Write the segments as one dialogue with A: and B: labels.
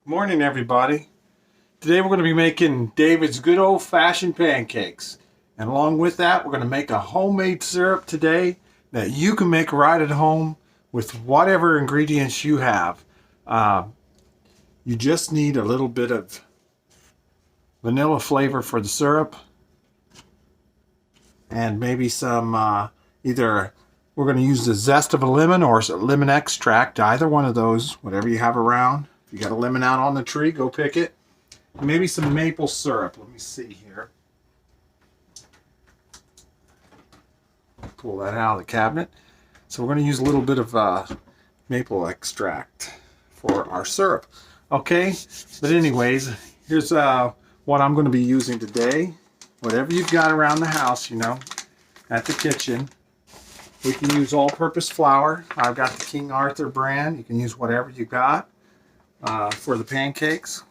A: Morning, everybody. Today we're going to be making David's good old-fashioned pancakes. And along with that, we're going to make a homemade syrup today that you can make right at home with whatever ingredients you have. Uh, you just need a little bit of vanilla flavor for the syrup and maybe some either we're going to use the zest of a lemon or lemon extract, either one of those, whatever you have around. If you got a lemon out on the tree, go pick it. Maybe some maple syrup. Let me see here. Pull that out of the cabinet. So we're going to use a little bit of maple extract for our syrup. Okay, but anyways, here's what I'm going to be using today. Whatever you've got around the house, you know, at the kitchen. We can use all-purpose flour. I've got the King Arthur brand. You can use whatever you got for the pancakes.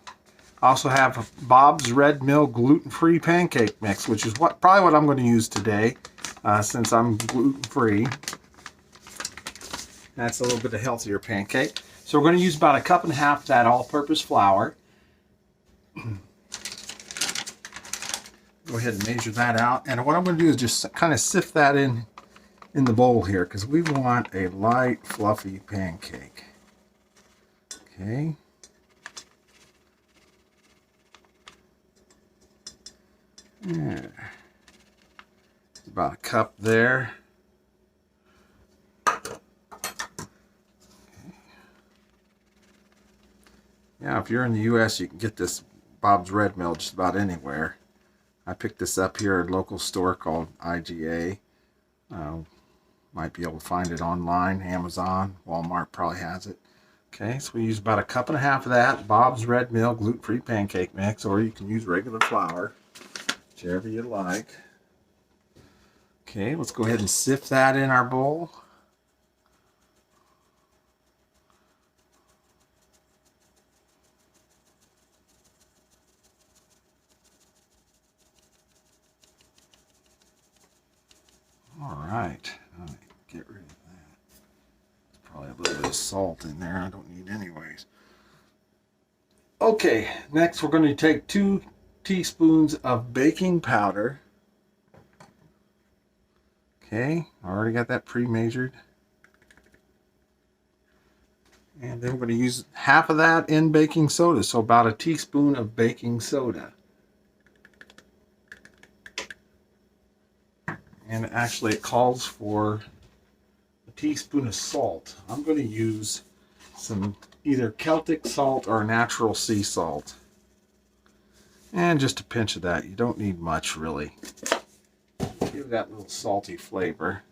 A: I also have Bob's Red Mill gluten-free pancake mix, which is probably what I'm going to use today since I'm gluten-free. That's a little bit of healthier pancake. So we're going to use about 1.5 cups of that all-purpose flour. Go ahead and measure that out. And what I'm going to do is just kind of sift that in the bowl here because we want a light, fluffy pancake. Okay. Yeah. About 1 cup there. Okay. Yeah, if you're in the U.S., you can get this Bob's Red Mill just about anywhere. I picked this up here at a local store called IGA. Might be able to find it online, Amazon, Walmart probably has it. Okay, so we use about 1.5 cups of that Bob's Red Mill gluten-free pancake mix, or you can use regular flour, whichever you like. Okay, let's go ahead and sift that in our bowl. All right, get rid of that. There's probably a little bit of salt in there. I don't need anyways. Okay, next we're going to take 2 teaspoons of baking powder. Okay, I already got that pre-measured. And then we're going to use half of that in baking soda, so about 1 teaspoon of baking soda. And actually it calls for 1 teaspoon of salt. I'm going to use some either Celtic salt or natural sea salt. And just a pinch of that. You don't need much really. Give that little salty flavor.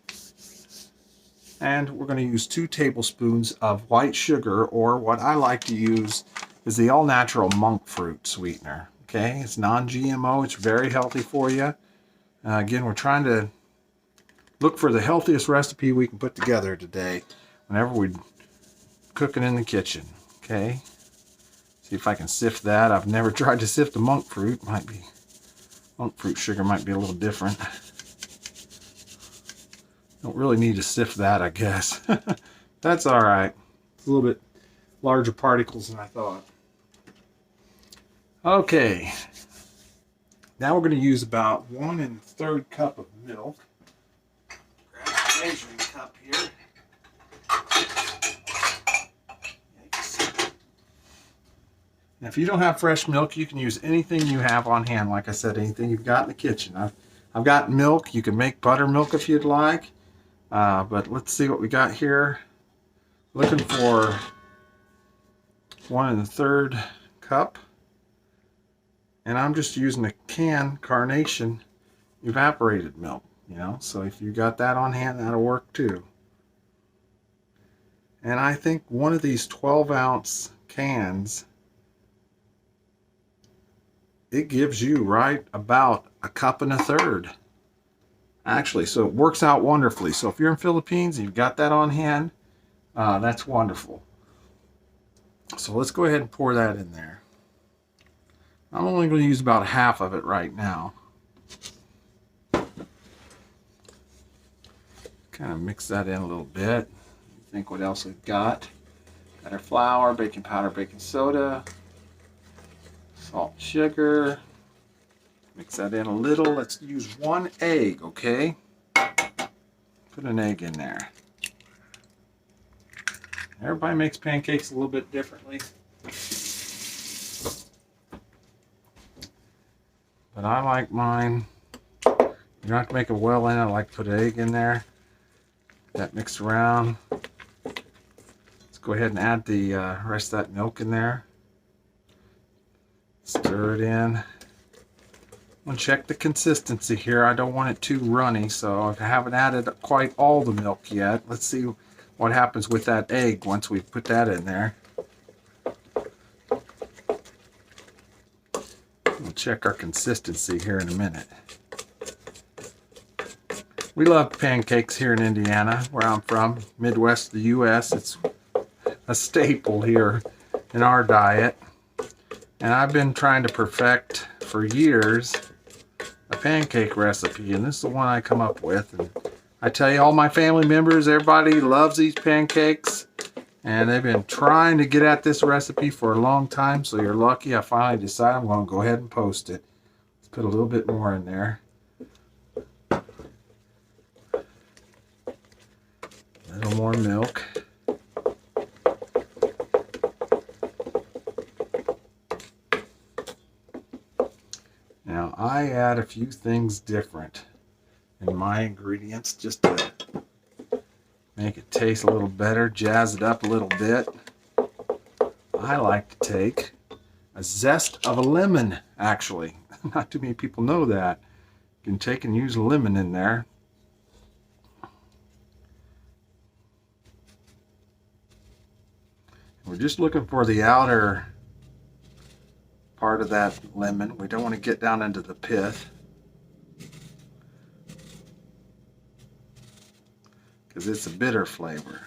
A: And we're going to use 2 tablespoons of white sugar, or what I like to use is the all-natural monk fruit sweetener. Okay, it's non-GMO. It's very healthy for you. Again, we're trying to look for the healthiest recipe we can put together today whenever we're cooking in the kitchen. Okay, see if I can sift that. I've never tried to sift the monk fruit. Monk fruit sugar might be a little different. Don't really need to sift that, I guess. That's all right. It's a little bit larger particles than I thought. Okay, now we're going to use about 1 1/3 cup of milk. Grab a measuring cup here. Now, if you don't have fresh milk, you can use anything you have on hand. Like I said, anything you've got in the kitchen. I've got milk. You can make buttermilk if you'd like. But let's see what we got here. Looking for 1 1/3 cup. And I'm just using a canned Carnation evaporated milk, you know. So if you got that on hand, that'll work too. And I think one of these 12-ounce cans, it gives you right about 1 1/3 cups. Actually, so it works out wonderfully. So if you're in Philippines and you've got that on hand, that's wonderful. So let's go ahead and pour that in there. I'm only going to use about half of it right now. Kind of mix that in a little bit. Think what else we've got. Got our flour, baking powder, baking soda. Salt, sugar. Mix that in a little. Let's use 1 egg, okay? Put an egg in there. Everybody makes pancakes a little bit differently. But I like mine. You don't have to make it well in. I like to put an egg in there. That mixed around. Let's go ahead and add the rest of that milk in there. Stir it in. I'm going to check the consistency here. I don't want it too runny, so I haven't added quite all the milk yet. Let's see what happens with that egg once we put that in there. We'll check our consistency here in a minute. We love pancakes here in Indiana, where I'm from, Midwest of the U.S. It's a staple here in our diet. And I've been trying to perfect for years a pancake recipe, and this is the one I come up with. And I tell you, all my family members, everybody loves these pancakes, and they've been trying to get at this recipe for a long time, so you're lucky I finally decided I'm going to go ahead and post it. Let's put a little bit more in there. A little more milk. Now I add a few things different in my ingredients just to make it taste a little better, jazz it up a little bit. I like to take a zest of a lemon, actually. Not too many people know that. You can take and use a lemon in there. We're just looking for the outer part of that lemon. We don't want to get down into the pith, because it's a bitter flavor.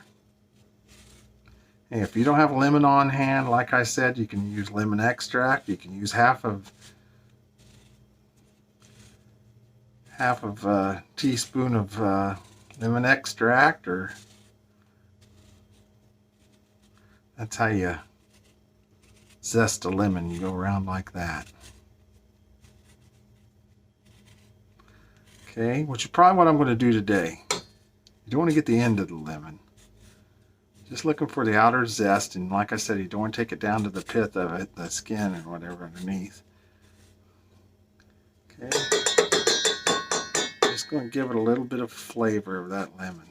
A: Hey, if you don't have lemon on hand, like I said, you can use lemon extract. You can use half of a teaspoon of lemon extract, or that's how you zest a lemon. You go around like that. Okay, which is probably what I'm going to do today. You don't want to get the end of the lemon. Just looking for the outer zest, and like I said, you don't want to take it down to the pith of it, the skin and whatever underneath. Okay, just going to give it a little bit of flavor of that lemon.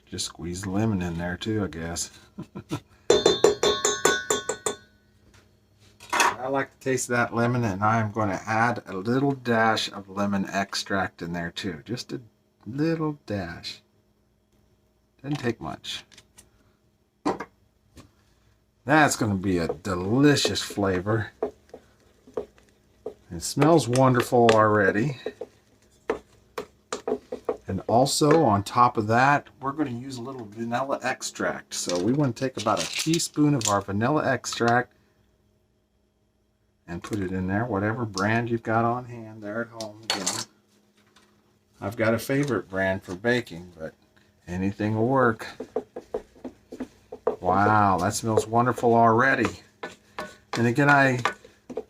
A: Just squeeze the lemon in there too, I guess. I like the taste of that lemon, and I am going to add a little dash of lemon extract in there too. Just a little dash. Doesn't take much. That's going to be a delicious flavor. It smells wonderful already. And also on top of that, we're going to use a little vanilla extract. So we want to take about a teaspoon of our vanilla extract and put it in there, whatever brand you've got on hand there at home. Again, I've got a favorite brand for baking, but anything will work. Wow, that smells wonderful already. And again, I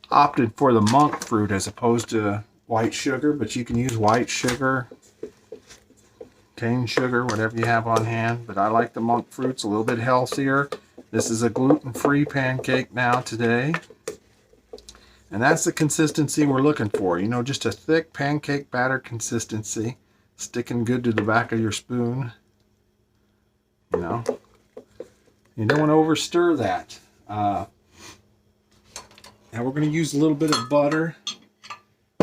A: opted for the monk fruit as opposed to white sugar, but you can use white sugar, cane sugar, whatever you have on hand. But I like the monk fruits, a little bit healthier. This is a gluten-free pancake now today. And that's the consistency we're looking for. You know, just a thick pancake batter consistency, sticking good to the back of your spoon. You know, you don't want to overstir that. Now we're going to use a little bit of butter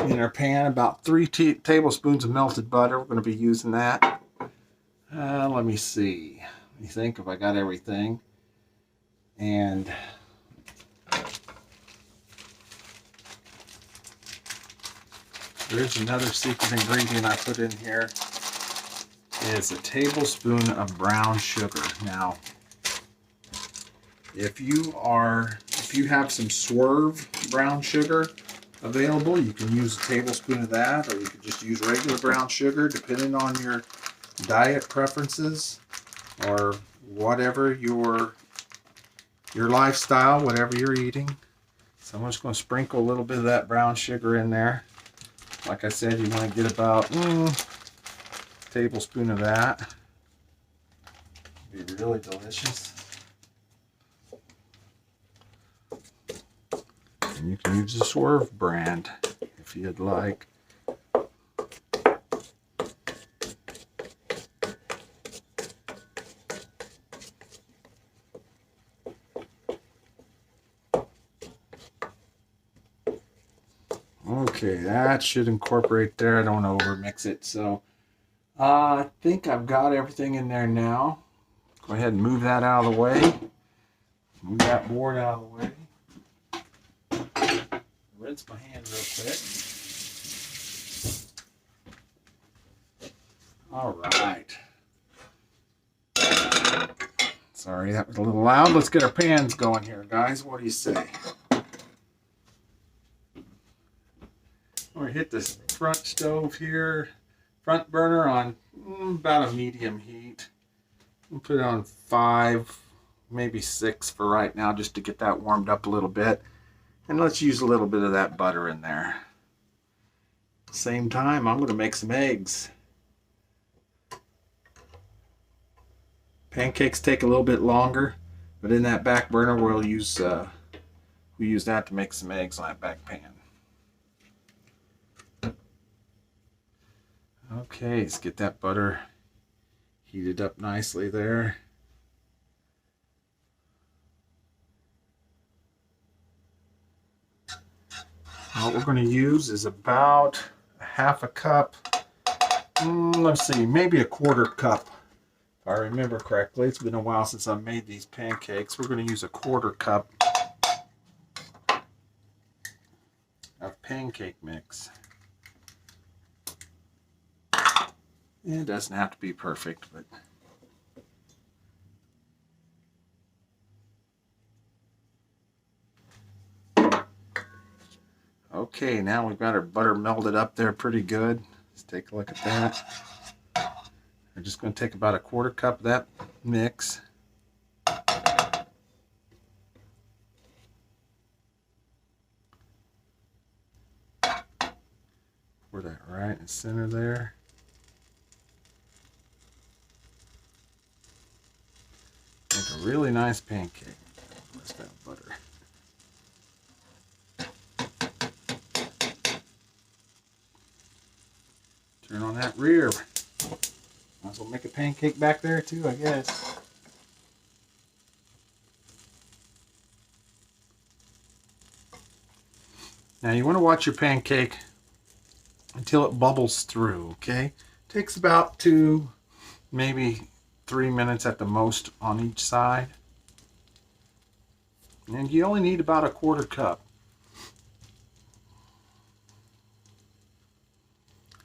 A: in our pan, about 3 tablespoons of melted butter. We're going to be using that. Let me see. Let me think if I got everything. And there's another secret ingredient I put in here. Is a tablespoon of brown sugar. Now, if you have some Swerve brown sugar available, you can use a tablespoon of that, or you can just use regular brown sugar, depending on your diet preferences or whatever your lifestyle, whatever you're eating. So I'm just going to sprinkle a little bit of that brown sugar in there. Like I said, you want to get about a tablespoon of that. It'd be really delicious. And you can use the Swerve brand if you'd like. Okay, that should incorporate there. I don't want to over mix it. So I think I've got everything in there now. Go ahead and move that out of the way. Move that board out of the way. Rinse my hand real quick. All right. Sorry, that was a little loud. Let's get our pans going here, guys. What do you say? I'm going to hit this front stove here, front burner on about a medium heat. I'll put it on 5, maybe 6 for right now, just to get that warmed up a little bit. And let's use a little bit of that butter in there. Same time, I'm going to make some eggs. Pancakes take a little bit longer, but in that back burner we'll use that to make some eggs on that back pan. Okay, let's get that butter heated up nicely there. What we're going to use is about half a cup, let's see, maybe a quarter cup. If I remember correctly, it's been a while since I made these pancakes. We're going to use a quarter cup of pancake mix. It doesn't have to be perfect, but okay, now we've got our butter melted up there pretty good. Let's take a look at that. We're just going to take about a quarter cup of that mix. Pour that right in the center there. Make a really nice pancake. Where's that butter? Turn on that rear. Might as well make a pancake back there too, I guess. Now you want to watch your pancake until it bubbles through, okay? Takes about 2, maybe 3 minutes at the most on each side. And you only need about a quarter cup.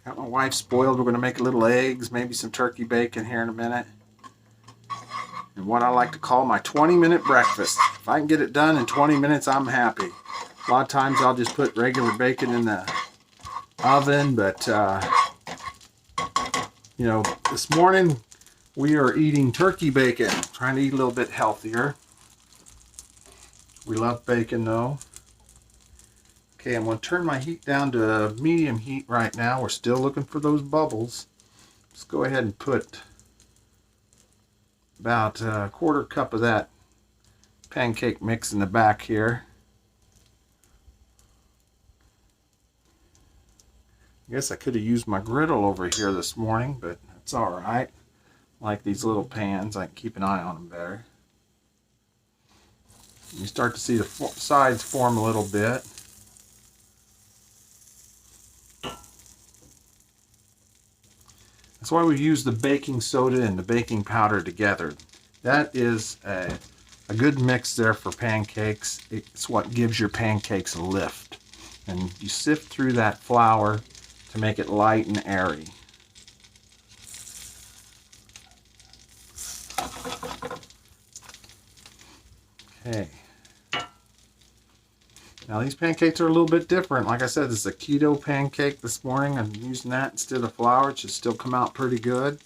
A: Got my wife spoiled. We're going to make little eggs, maybe some turkey bacon here in a minute. And what I like to call my 20-minute breakfast. If I can get it done in 20 minutes, I'm happy. A lot of times I'll just put regular bacon in the oven, but you know, this morning we are eating turkey bacon. Trying to eat a little bit healthier. We love bacon though. Okay, I'm going to turn my heat down to medium heat right now. We're still looking for those bubbles. Let's go ahead and put about a quarter cup of that pancake mix in the back here. I guess I could have used my griddle over here this morning, but that's alright. I like these little pans. I can keep an eye on them better. You start to see the sides form a little bit. That's why we use the baking soda and the baking powder together. That is a good mix there for pancakes. It's what gives your pancakes a lift. And you sift through that flour to make it light and airy. Okay. Now these pancakes are a little bit different. Like I said, this is a keto pancake this morning. I'm using that instead of flour. It should still come out pretty good.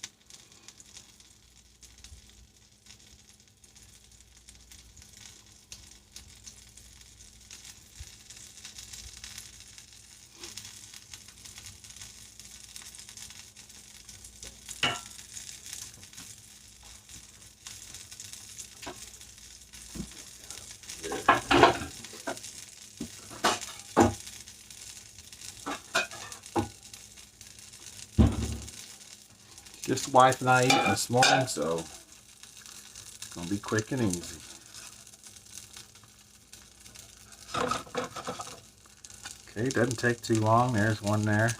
A: Just wife and I eating this morning, so it's gonna be quick and easy. Okay, doesn't take too long. There's one there.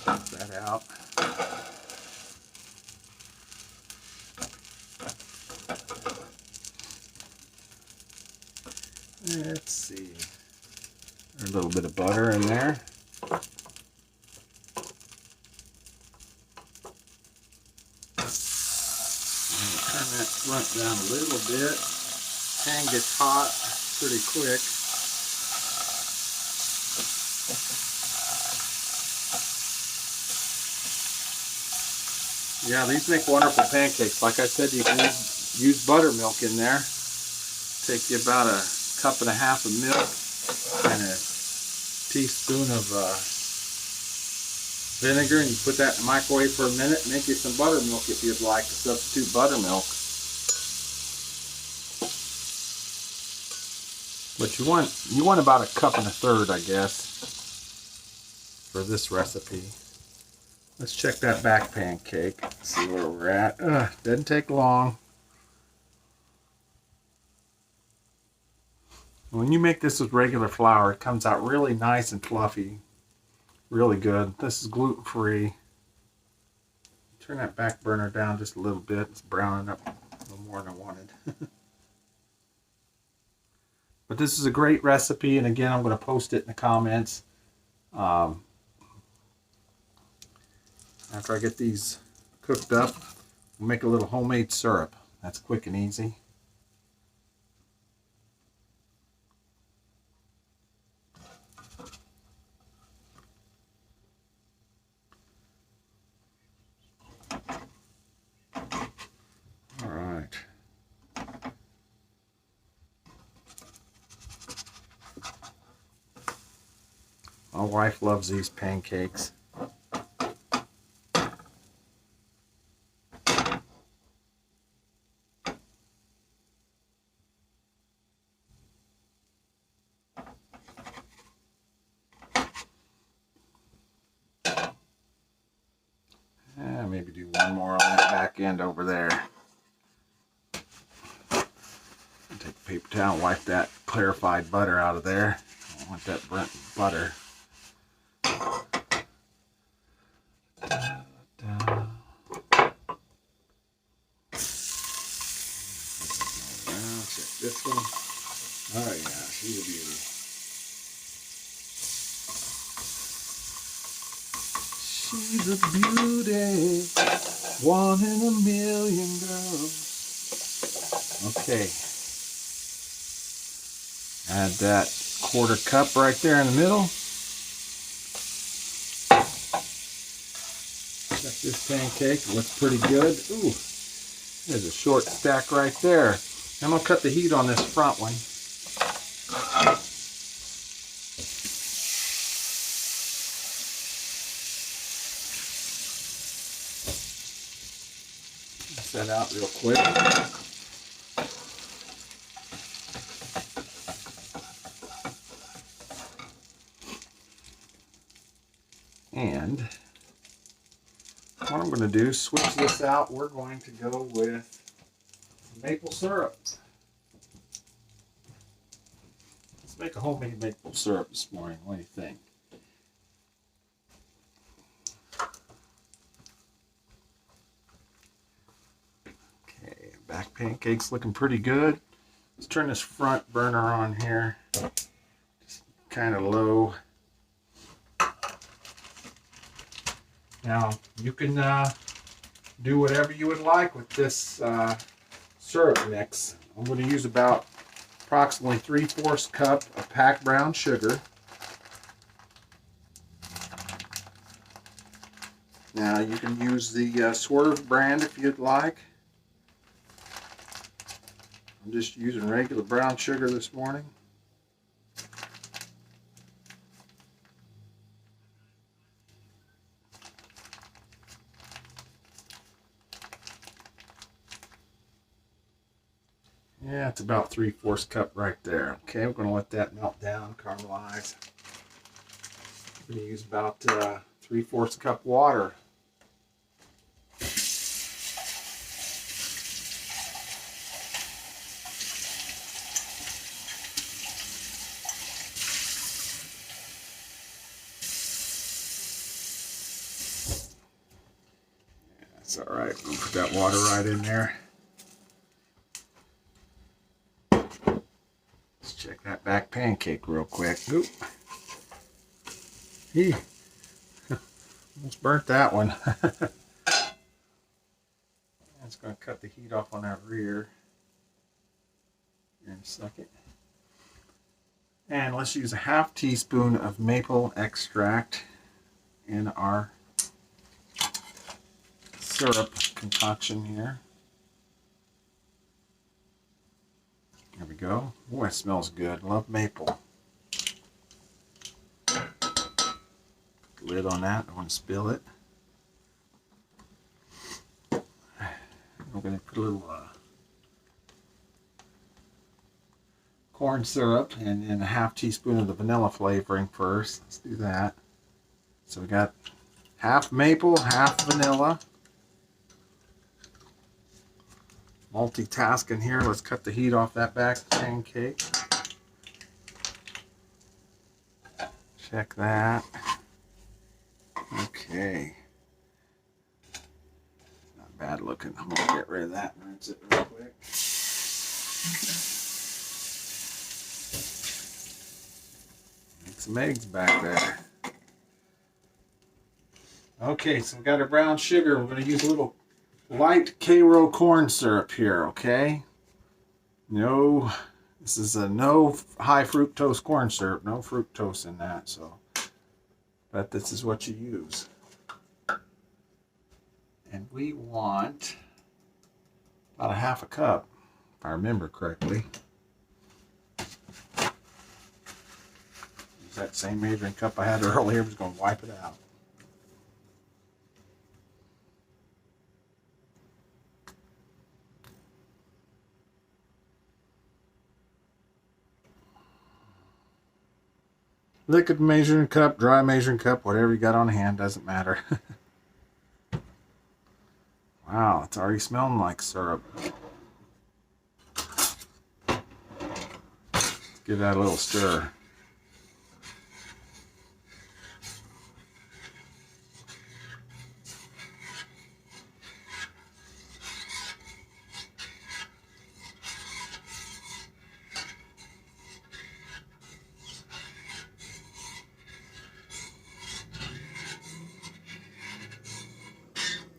A: Put that out. Let's see. There's a little bit of butter in there. Turn that front down a little bit. Pan gets hot pretty quick. Yeah, these make wonderful pancakes. Like I said, you can use buttermilk in there. Take you about a cup and a half of milk and a teaspoon of vinegar, and you put that in the microwave for a minute. Make you some buttermilk if you'd like to substitute buttermilk. But you want about a cup and a third, I guess, for this recipe. Let's check that back pancake. See where we're at. Doesn't take long. When you make this with regular flour, it comes out really nice and fluffy. Really good. This is gluten-free. Turn that back burner down just a little bit. It's browning up a little more than I wanted. But this is a great recipe, and again, I'm going to post it in the comments. After I get these cooked up, we'll make a little homemade syrup. That's quick and easy. All right. My wife loves these pancakes. Maybe do one more on that back end over there. Take a paper towel and wipe that clarified butter out of there. I don't want that burnt butter. Check this one. Oh yeah, she's a beauty. She's a beauty, one in a million girls. Okay. Add that quarter cup right there in the middle. Check this pancake. It looks pretty good. Ooh, there's a short stack right there. I'm going to cut the heat on this front one. Set out real quick. And what I'm going to do is switch this out. We're going to go with maple syrup. Let's make a homemade maple syrup this morning. What do you think? Okay, back pancake's looking pretty good. Let's turn this front burner on here. Just kind of low. Now, you can do whatever you would like with this syrup mix. I'm going to use about approximately 3/4 cup of packed brown sugar. Now, you can use the Swerve brand if you'd like. I'm just using regular brown sugar this morning. Yeah, it's about 3/4 cup right there. Okay, we're going to let that melt down, caramelize. I'm going to use about 3/4 cup water. That's all right. We'll put that water right in there. Let's check that back pancake real quick. Oop. Almost burnt that one. That's going to cut the heat off on that rear here in a second. And let's use a 1/2 teaspoon of maple extract in our syrup concoction here. There we go. Oh, it smells good. Love maple. Lid on that. Don't want to spill it. We're going to put a little corn syrup and then a 1/2 teaspoon of the vanilla flavoring first. Let's do that. So we got 1/2 maple, 1/2 vanilla. Multitasking here. Let's cut the heat off that back pancake. Check that. Okay. Not bad looking. I'm going to get rid of that and rinse it real quick. Make some eggs back there. Okay, so we got our brown sugar. We're going to use a little light Karo corn syrup here, okay? No, this is a no high fructose corn syrup. No fructose in that, so. But this is what you use. And we want about a 1/2 cup, if I remember correctly. Use that same measuring cup I had earlier. I'm just going to wipe it out. Liquid measuring cup, dry measuring cup, whatever you got on hand, doesn't matter. Wow, it's already smelling like syrup. Let's give that a little stir.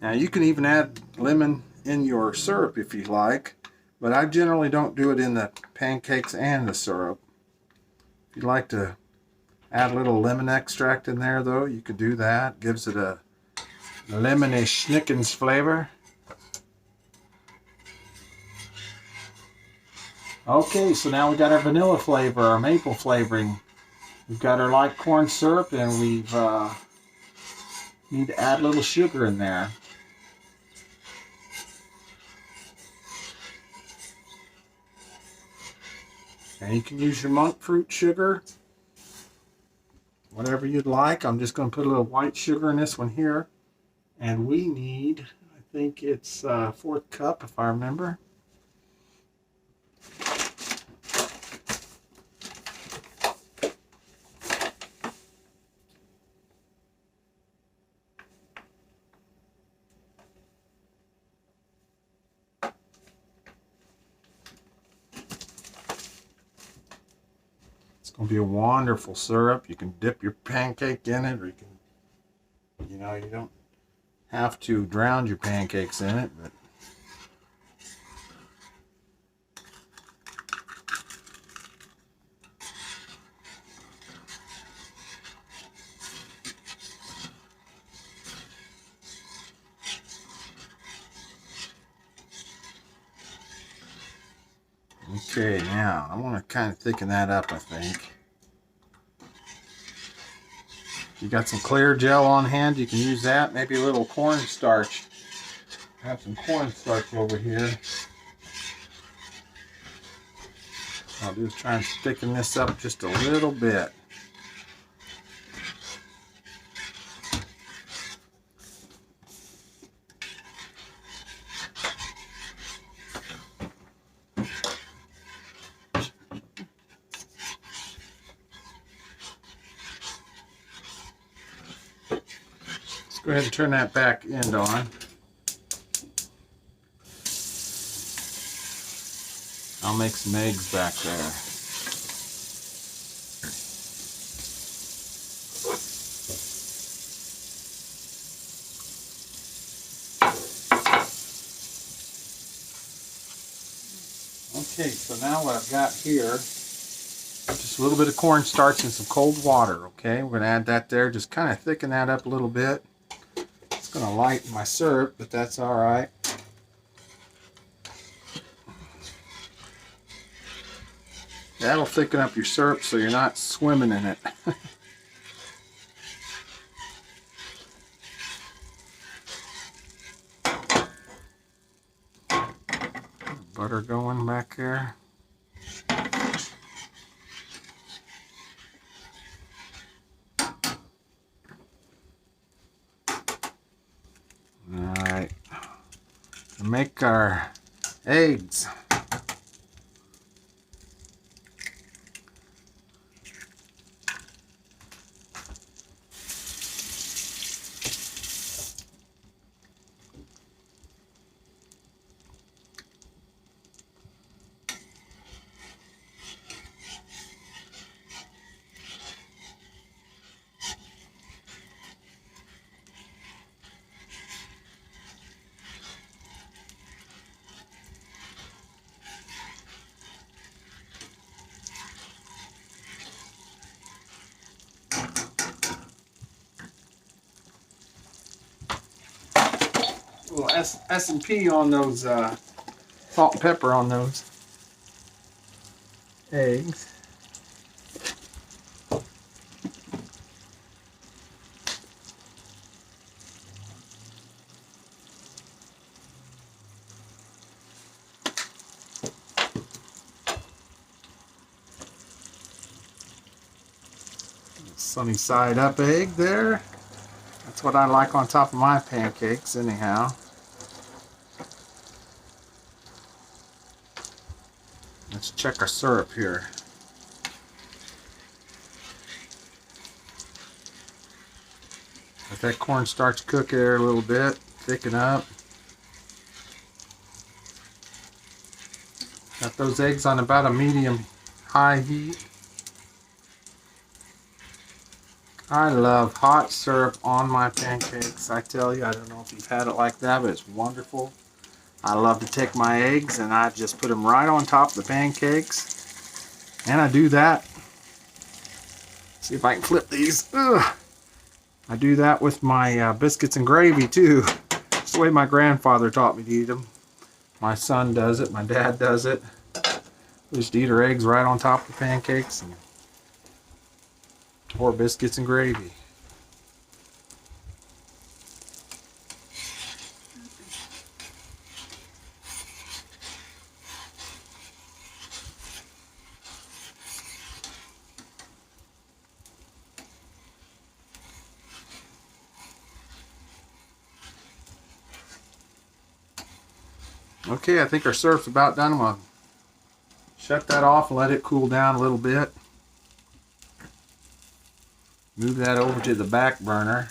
A: Now you can even add lemon in your syrup if you like, but I generally don't do it in the pancakes and the syrup. If you'd like to add a little lemon extract in there though, you could do that. Gives it a lemony schnickens flavor. Okay, so now we got our vanilla flavor, our maple flavoring. We've got our light corn syrup, and we've need to add a little sugar in there. And you can use your monk fruit sugar, whatever you'd like. I'm just going to put a little white sugar in this one here. And we need, I think it's 1/4 cup if I remember. It's going to be a wonderful syrup. You can dip your pancake in it, or you can, you know, you don't have to drown your pancakes in it, but okay, now I want to kind of thicken that up, I think. If you got some clear gel on hand, you can use that. Maybe a little cornstarch. I have some cornstarch over here. I'll just try and thicken this up just a little bit. Go ahead and turn that back end on. I'll make some eggs back there. Okay, so now what I've got here, just a little bit of cornstarch and some cold water, okay? We're going to add that there, just kind of thicken that up a little bit. It's going to lighten my syrup, but that's all right. That'll thicken up your syrup so you're not swimming in it. Butter going back there. Alright, make our eggs. A little S&P on those, salt and pepper on those eggs. Sunny side up egg there. That's what I like on top of my pancakes anyhow. Let's check our syrup here. Let that cornstarch cook there a little bit, thicken up. Got those eggs on about a medium-high heat. I love hot syrup on my pancakes. I tell you, I don't know if you've had it like that, but it's wonderful. I love to take my eggs and I just put them right on top of the pancakes. And I do that. See if I can flip these. Ugh. I do that with my biscuits and gravy too. It's the way my grandfather taught me to eat them. My son does it. My dad does it. We just eat our eggs right on top of the pancakes. Or biscuits and gravy. Okay, I think our syrup's about done. I'm going to shut that off and let it cool down a little bit. Move that over to the back burner.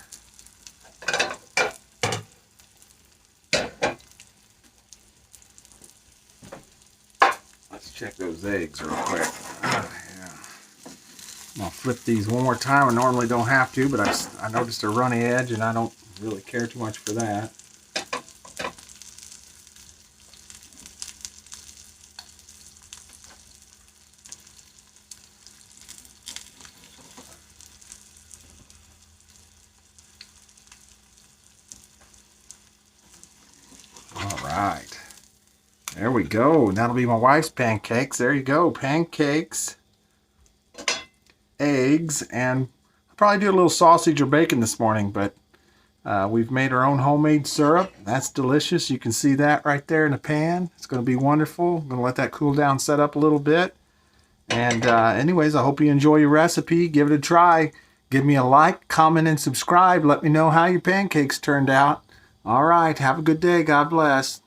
A: Let's check those eggs real quick. Oh, yeah. I'm going to flip these one more time. I normally don't have to, but I noticed a runny edge and I don't really care too much for that. Alright, there we go. That'll be my wife's pancakes. There you go, pancakes, eggs, and I'll probably do a little sausage or bacon this morning, but we've made our own homemade syrup. That's delicious. You can see that right there in the pan. It's going to be wonderful. I'm going to let that cool down, set up a little bit. And anyways, I hope you enjoy your recipe. Give it a try. Give me a like, comment, and subscribe. Let me know how your pancakes turned out. All right, have a good day. God bless.